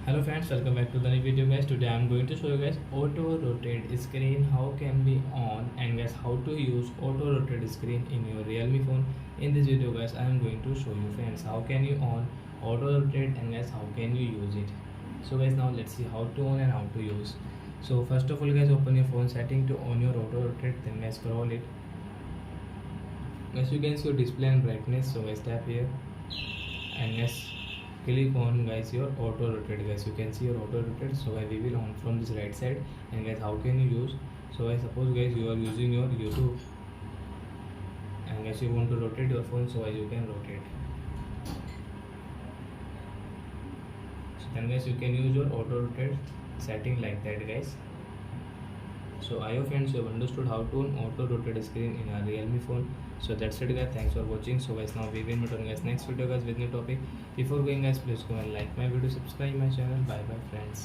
Hello friends, welcome back to the new video guys. Today I am going to show you guys auto rotate screen, how can be on, and guys how to use auto rotate screen in your Realme phone. In this video guys I am going to show you friends how can you on auto rotate, and guys how can you use it. So guys now let's see how to on and how to use. So first of all guys, open your phone setting to on your auto rotate, then guys scroll it. Guys you can see your display and brightness, so guys tap here and guys click on guys your auto rotate. Guys you can see your auto rotate, so guys we will on from this right side. And guys how can you use, so guys suppose guys you are using your YouTube and guys you want to rotate your phone, so guys you can rotate. So then guys you can use your auto rotate setting like that guys. So I hope friends you have understood how to on auto rotate screen in a Realme phone. So that's it guys, thanks for watching. So guys now we will meet on guys next video guys with new topic. Before going guys, please go and like my video, subscribe my channel. Bye bye friends.